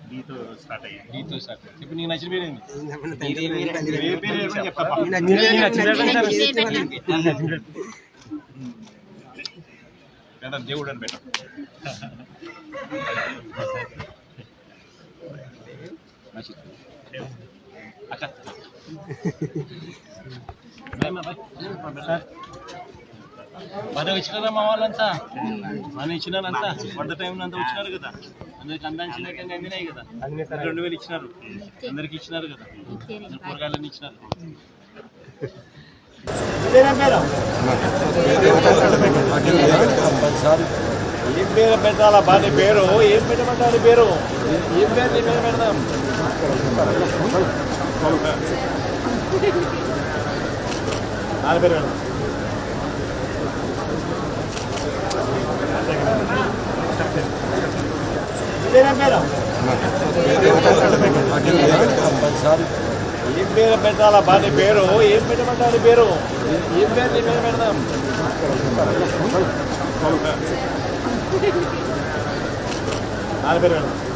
డీతో start అయ్యింది. ఇప్పుడు నీకు నచ్చిన పేరు ఏంది? దేవుడు అని పెట్టాం. మన ఇచ్చినారా మా వాళ్ళంతా? మన ఇచ్చినారంతా వంట టైంలో అంతా వచ్చినారు కదా, అందరికి అందాల్సిన అందినాయి కదా. 2000 ఇచ్చినారు, అందరికి ఇచ్చినారు కదా, కూరగాయలన్నీ ఇచ్చినారు. ఏం పేరు పెట్టాలా? బాగా పేరు ఏం పెట్టమంటారు? పేరు ఏం పేరు? నీ పేరు పెడదాం. నాలుగు పేరు పెడదాం. ఏం పేరు పెట్టాలా? బాగా పేరు ఏం పెట్టమంటారు? పేరు ఏం పేరు? నీ పేరు పెడదాం. నాలుగు పేరు పెడదాం.